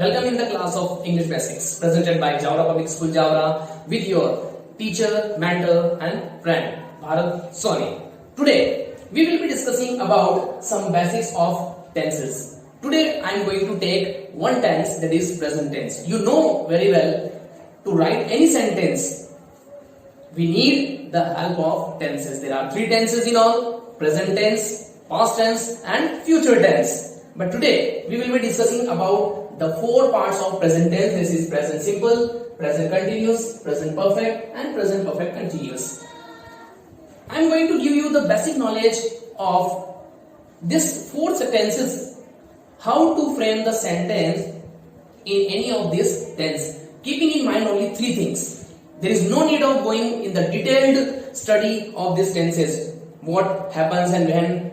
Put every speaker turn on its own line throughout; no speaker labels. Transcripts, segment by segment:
Welcome in the class of English Basics presented by Jaora Public School Jaora with your teacher, mentor and friend Bharat Soni. Today we will be discussing about some basics of tenses. Today I am going to take one tense, that is present tense. You know very well, to write any sentence we need the help of tenses. There are three tenses in all: present tense, past tense and future tense. But today we will be discussing about the four parts of present tense. This is present simple, present continuous, present perfect and present perfect continuous. I am going to give you the basic knowledge of these four sentences, how to frame the sentence in any of these tense, keeping in mind only three things. There is no need of going in the detailed study of these tenses, what happens and when,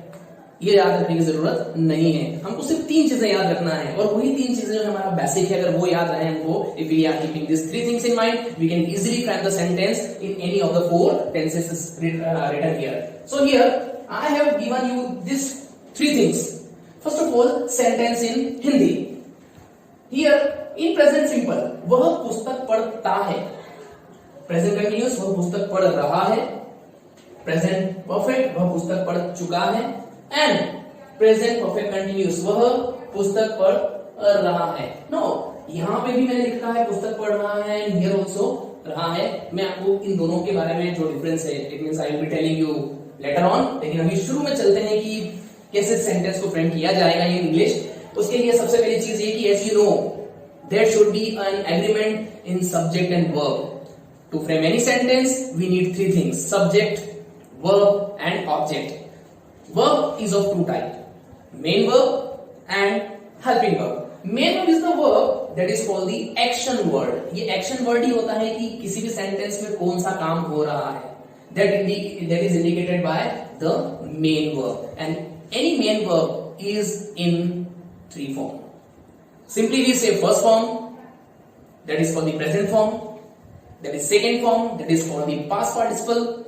ये याद रखने की जरूरत नहीं है. हमको सिर्फ तीन चीजें याद रखना है और वही तीन चीजें जो हमारा बेसिक है, अगर वो याद रहे हमको, if we are keeping these three things in mind, we can easily frame the sentence in any of the four tenses written here. So here I have given you these three things. First of all, sentence in Hindi. Here in present simple, वह पुस्तक पढ़ता है. Present continuous, वह पुस्तक पढ़ रहा है. Present perfect, वह पुस्तक पढ़ चुका है. And present perfect continuous, वह पुस्तक पढ़ रहा है. No, यहाँ पे भी मैंने लिखा है पुस्तक पढ़ रहा है, and here also रहा है. मैं आपको इन दोनों के बारे में जो डिफरेंस है, it means I will be telling you later on. लेकिन अभी शुरू में चलते हैं कि कैसे सेंटेंस को फ्रेम किया जाएगा इन इंग्लिश. उसके लिए सबसे पहली चीज ये कि as you know, there should be an agreement in subject and verb. To frame any sentence, we need three things: subject, verb and object. Verb is of two types: main verb and helping verb. Main verb is the verb that is called the action word. ये action word ही होता है कि किसी भी sentence में कौन सा काम हो रहा है. That is indicated by the main verb. And any main verb is in three forms. Simply we say first form, that is called the present form. That is second form, that is called the past participle.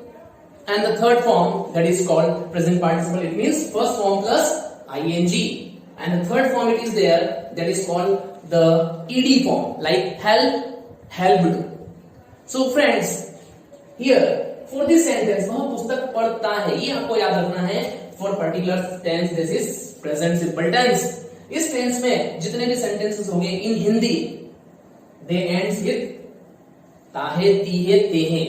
And the third form, that is called present participle. It means first form plus ing. And the third form it is there, that is called the ed form, like help, helped. So friends, here for this sentence, वह पुस्तक पढ़ता है, ये आपको याद रखना है. For particular tense, this is present simple tense. इस tense में जितने भी sentences होंगे in Hindi, they ends with ताहे, तीहे, तेहे.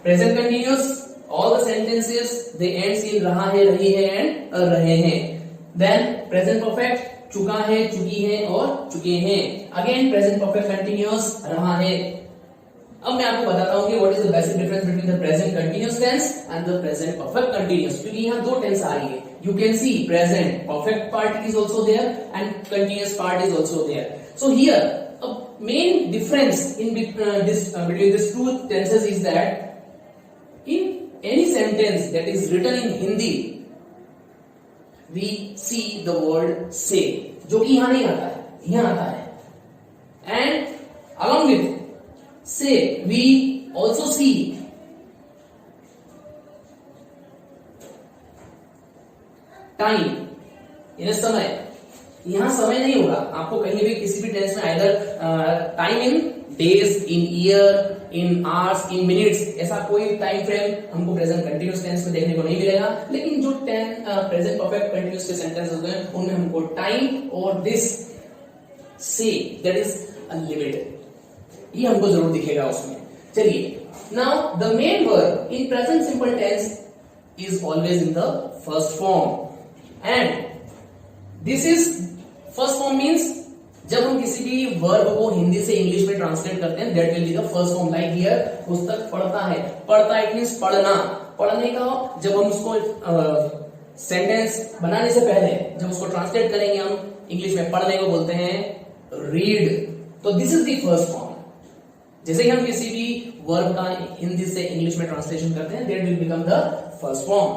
Present continuous, all the sentences they ends in रहा है, रही है and रहे हैं. Then present perfect, चुका है, चुकी है और चुके हैं. Again present perfect continuous, रहा है. अब मैं आपको बताता हूँ कि what is the basic difference between the present continuous tense and the present perfect continuous. क्योंकि यहाँ दो tense आ रही है. You can see present perfect part is also there and continuous part is also there. So here a main difference in between these two tenses is that in any sentence that is written in Hindi, we see the word say, जो कि यहाँ नहीं आता है, यहाँ आता है. And along with say, we also see time. यानी समय. यहाँ समय नहीं होगा आपको कहीं भी किसी भी टेंस में, either time in days, in year, in hours, in minutes, ऐसा कोई टाइम फ्रेम हमको प्रेजेंट कंटिन्यूअस टेंस में देखने को नहीं मिलेगा. लेकिन जो प्रेजेंट परफेक्ट कंटिन्यूअस के सेंटेंसेस होते हैं उनमें हमको टाइम और दिस से, दैट इज अनलिमिटेड, ये हमको जरूर दिखेगा उसमें. चलिए, now the main verb in present simple tense is always in the first form. And this is first form means जब हम किसी भी वर्ब को हिंदी से इंग्लिश में ट्रांसलेट करते हैं, that will be the first form. Like here पुस्तक पढ़ता है. पढ़ता इट मींस पढ़ना. पढ़ने का जब हम उसको सेंटेंस बनाने से पहले जब उसको ट्रांसलेट करेंगे हम इंग्लिश में, पढ़ने को बोलते हैं रीड. तो this is the first form. जैसे ही हम किसी भी वर्ब का हिंदी से इंग्लिश में ट्रांसलेशन करते हैं, that will become the first form.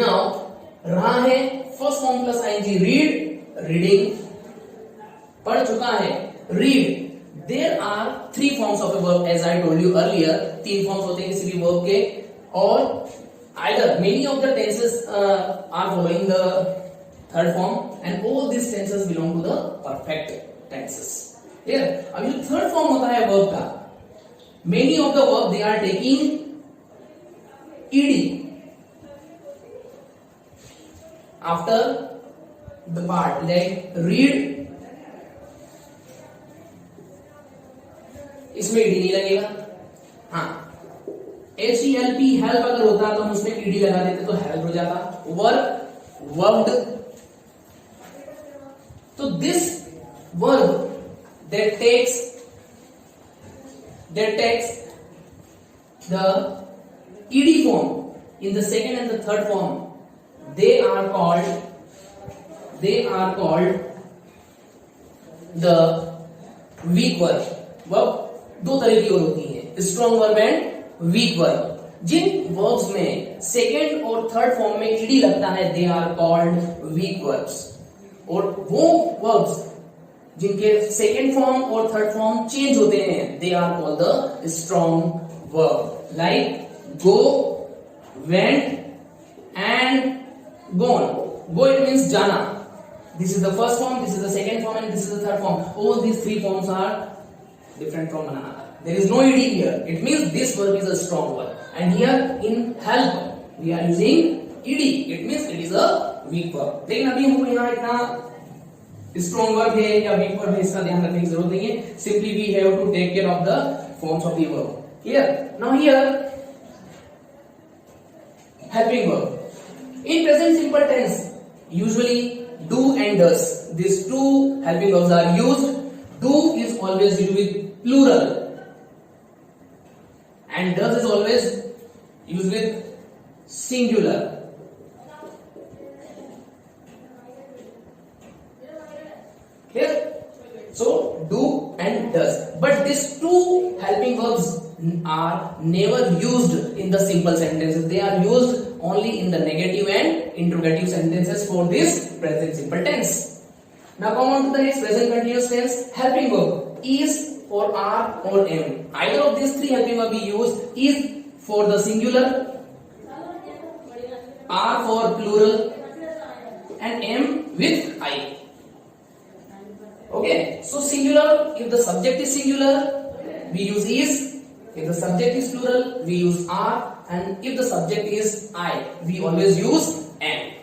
Now रहा है first form plus ING, read, reading. पढ़ चुका है, read. There are three forms of a verb as I told you earlier. तीन फॉर्म्स होते हैं किसी भी वर्ब के, और either many of the tenses are following the third form, and all these tenses belong to the perfect tenses. Clear? अब जो third form होता है वर्ब का, many of the verb they are taking ed after the part like read, इसमें ed नहीं लगेगा। हाँ, HELP help अगर होता तो हम उसमें ed लगा देते तो हेल्प हो जाता। वर्ब, वर्ब्ड, तो this verb that takes the ed form in the second and the third form, they are called the weak verb। Verb दो तरह की और होती है, strong verb and weak verb. जिन वर्ब्स में सेकेंड और थर्ड फॉर्म में ed लगता है they are called weak verbs, और वो वर्ब्स जिनके सेकेंड फॉर्म और थर्ड फॉर्म चेंज होते हैं they are called the strong verb, like go, went and gone. Go it means जाना, this is the first form, this is the second form and this is the third form. All these three forms are different from one another. There is no ed here. It means this verb is a strong verb. And here in help we are using ed. It means it is a weak verb. लेकिन अभी हमको यहाँ इतना strong verb है या weak verb है इसका ध्यान रखने की जरूरत नहीं है. Simply we have to take care of the forms of the verb. Clear? Now here helping verb. In present simple tense, usually do and does. These two helping verbs are used. Do is always used with plural and does is always used with singular. Clear? So do and does, but these two helping verbs are never used in the simple sentences. They are used only in the negative and interrogative sentences for this present simple tense. Now come on to the next present continuous tense helping verb. Is or are or am. Either of these three helping verb we use. Is for the singular, are for plural, and am with I. Okay, so singular, if the subject is singular we use is, if the subject is plural we use are, and if the subject is I we always use am.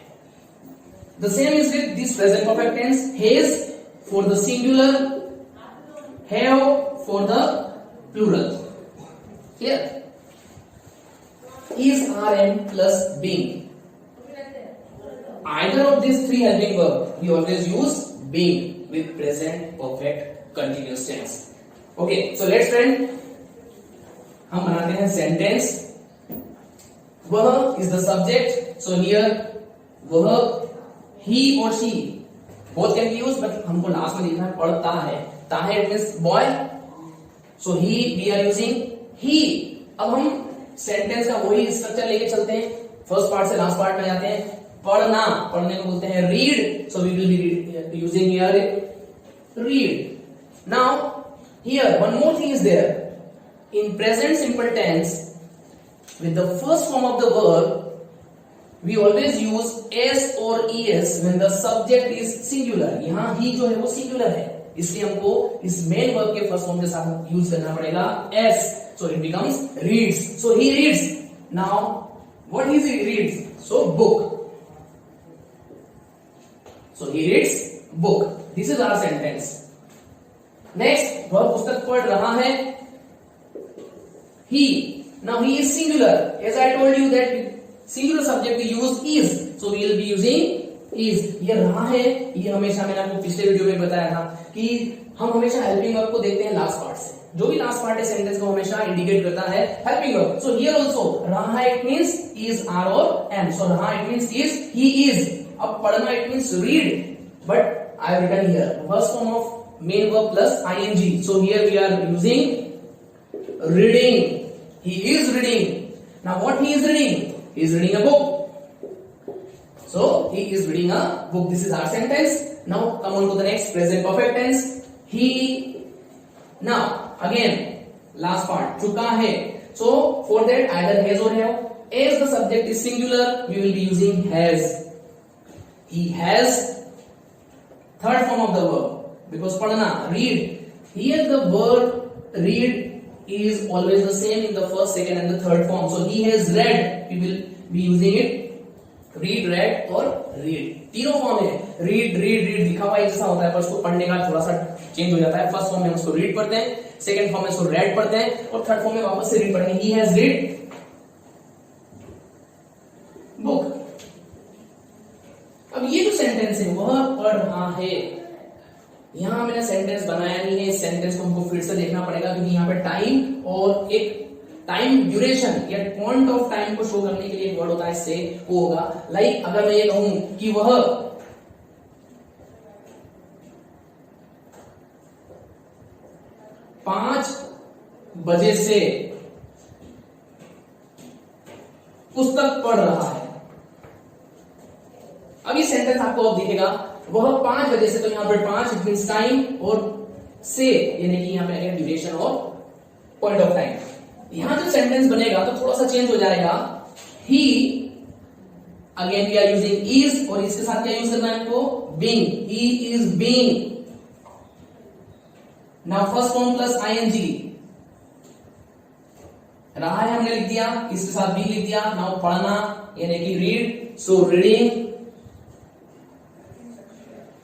The same is with this present perfect tense. Has for the singular, have for the plural. Clear? Is, are, am plus being. Either of these three helping verb we always use being with present perfect continuous tense. Okay, so let's friend हम बनाते हैं sentence. वह is the subject. So here वह, he or she both can be used, but हमको last में देखना है पढ़ता है, ताहे it means boy, so he we are using he. अब हम सेंटेंस का वही स्ट्रक्चर लेके चलते हैं, फर्स्ट पार्ट से लास्ट पार्ट में जाते हैं. पढ़ना, पढ़ने को बोलते हैं read, so we will be using here read. Now here one more thing is there. In present simple tense with the first form of the verb we always use s or es when the subject is singular. यहाँ ही जो है वो singular है, इसलिए हमको इस main verb के first form के साथ यूज करना पड़ेगा s. So it becomes reads. So he reads. Now what is he reads? So book. So he reads book. This is our sentence. Next वह पुस्तक पढ़ रहा है. He. Now he is singular. As I told you that singular subject we use is, so we will be using is. ये रहा है, ये हमेशा मैंने आपको पिछले वीडियो में बताया था कि हम हमेशा हेल्पिंग वर्ब को देखते हैं लास्ट पार्ट से. जो भी लास्ट पार्ट है सेंटेंस को हमेशा इंडिकेट करता है helping verb. So here also रहा इट मींस is, are और am. So रहा it means is, he is. अब पढ़ना it means read, but I have written here first form of main verb plus ing. So here we are using reading. He is reading. Now what he is reading? He is reading a book. So he is reading a book. This is our sentence. Now come on to the next present perfect tense. He. Now again last part चुका है. So for that either has or have. As the subject is singular we will be using has. He has. Third form of the verb because पढ़ना, read. Here the word read is always the same in the first, second and the third form. So he has read. We will be using it. Read, read और read. तीनों form है. Read, read, read लिखा हुआ एक जैसा होता है, पर उसको पढ़ने का थोड़ा सा चेंज हो जाता है. फर्स्ट फॉर्म में उसको read पढ़ते हैं, सेकंड फॉर्म में उसको read पढ़ते हैं और थर्ड फॉर्म में वापस से read पढ़ते हैं. He has read book. अब ये जो सेंटेंस है वह पढ़ रहा है. यहां मैंने सेंटेंस बनाया नहीं है. इस सेंटेंस को हमको फिर से देखना पड़ेगा क्योंकि यहाँ पे टाइम और एक टाइम ड्यूरेशन या पॉइंट ऑफ टाइम को शो करने के लिए एक वर्ड होता है, से वो होगा. लाइक अगर मैं ये कहूं कि वह 5 बजे से पुस्तक पढ़ रहा है. अब ये सेंटेंस आपको अब दिखेगा, वह 5 बजे से, तो यहां पर 5 इट मींस टाइम और से यानी कि यहां पे ड्यूरेशन और पॉइंट ऑफ टाइम. यहां जो सेंटेंस बनेगा तो थोड़ा सा चेंज हो जाएगा. He, again we are using is और इसके साथ क्या यूज करना है आपको, being. He is being. Now first form plus ING. रहा है हमने लिख दिया, इसके साथ भी लिख दिया. नाउ पढ़ना यानी कि read. So reading.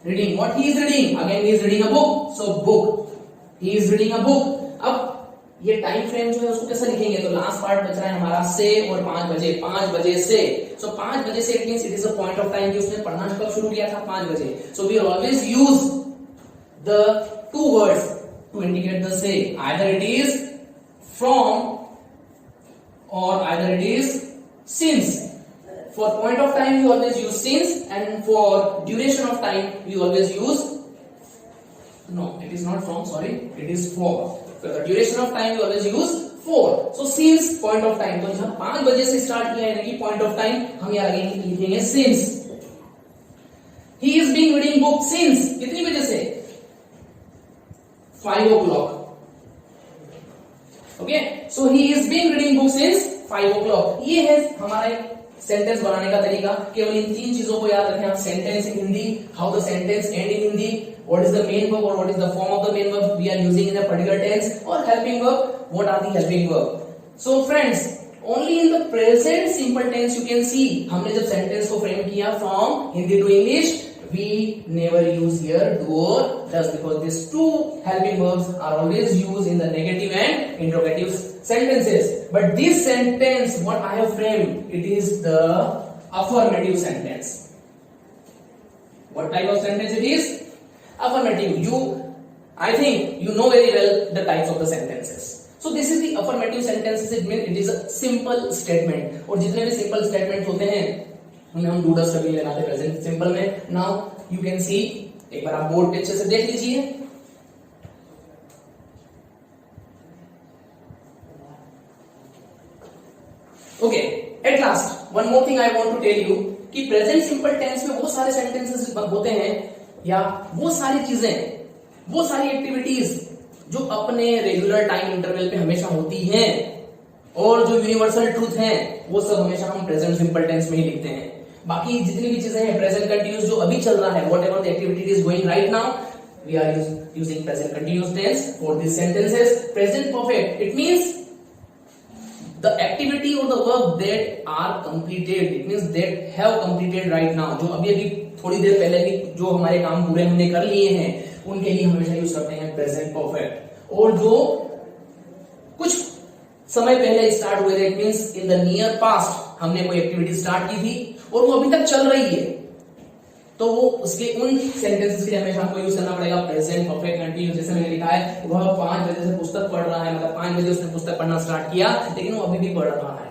Reading, what he is reading, again he is reading a book. So book, he is reading a book. अब ये टाइम फ्रेम जो है उसको कैसे लिखेंगे, तो लास्ट पार्ट बच रहा है हमारा से और 5 बजे. 5 बजे से, सो 5 बजे से it means it is a point of time कि उसने पढ़ना कब शुरू किया था, 5 बजे. So we always use the two words to indicate the से. Either it is from or either it is since. For point of time we always use since, and for duration of time we always use, no, it is not from, sorry, it is for. For the duration of time we always use for. So since point of time, तो जहां 5 बजे से start किया है कि point of time, हम यहाँ लिखेंगे since. He is being reading book since कितनी बजे से, 5 o'clock. Okay, so he is being reading book since 5 o'clock. ये है हमारा सेंटेंस बनाने का तरीका. केवल इन 3 चीजों को याद रखें आप. Sentence in Hindi, how the sentence end in Hindi, what is the main verb और what is the form of the main verb we are using in a particular tense, और helping verb, what are the helping verb. So friends, only in the present simple tense you can see. हमने जब sentence को frame किया from Hindi to English, we never use here do or does, because these two helping verbs are always used in the negative and interrogative sentences. But this sentence what I have framed, it is the affirmative sentence. What type of sentence it is? Affirmative. I think you know very well the types of the sentences. So this is the affirmative sentences. It means it is a simple statement. और जितने भी simple statements होते हैं उन्हें हम do does कभी लेना थे प्रेजेंट सिंपल में. नाउ यू कैन सी, एक बार आप बोर्ड पे अच्छे से देख लीजिए. Okay, at last one more thing I want to tell you कि प्रेजेंट सिंपल टेंस में वो सारे सेंटेंसेस होते हैं या वो सारी चीजें, वो सारी एक्टिविटीज जो अपने रेगुलर टाइम इंटरवल पे हमेशा होती हैं और जो यूनिवर्सल ट्रूथ हैं, वो सब हमेशा हम प्रेजेंट सिंपल टेंस में ही लिखते हैं. बाकी जितनी भी चीजें हैं प्रेजेंट कंटिन्यूस जो अभी चल रहा है, whatever the activity is going right now, we are using present continuous tense for this sentences. Present perfect, it means the activity और the work that are completed, it means that have completed right now. जो अभी अभी थोड़ी देर पहले भी जो हमारे काम पूरे हमने कर लिए हैं, उनके लिए हमेशा यूज करते हैं प्रेजेंट परफेक्ट. और जो कुछ समय पहले स्टार्ट हुए थे, it means in the near past हमने कोई एक्टिविटी स्टार्ट की थी और वो अभी तक चल रही है, तो वो उसके उन सेंटेंसेस के लिए हमेशा हमको यूज करना पड़ेगा प्रेजेंट परफेक्ट कंटिन्यूस. जैसे मैंने लिखा है वह 5 बजे से पुस्तक पढ़ रहा है, मतलब 5 बजे उसने पुस्तक पढ़ना स्टार्ट किया लेकिन वो अभी भी पढ़ रहा है.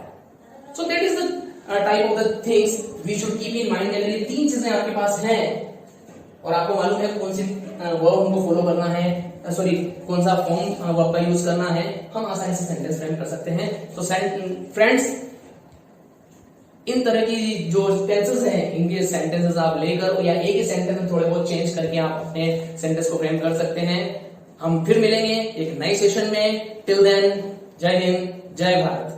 So that is the type of the things we should keep in mind. अगर ये 3 चीजें आपके पास हैं और आपको मालूम है कौन सी वर्ब हमको फॉलो करना है, सॉरी कौन सा फॉर्म वर्ब का यूज करना है, हम आसानी से सेंटेंस फ्रेम कर सकते हैं. तो फ्रेंड्स, इन तरह की जो टेंसेस हैं इनके सेंटेंसेस आप लेकर या एक ही सेंटेंस में थोड़े बहुत चेंज करके आप अपने सेंटेंस को फ्रेम कर सकते हैं. हम फिर मिलेंगे एक नए सेशन में. टिल देन, जय हिंद, जय भारत.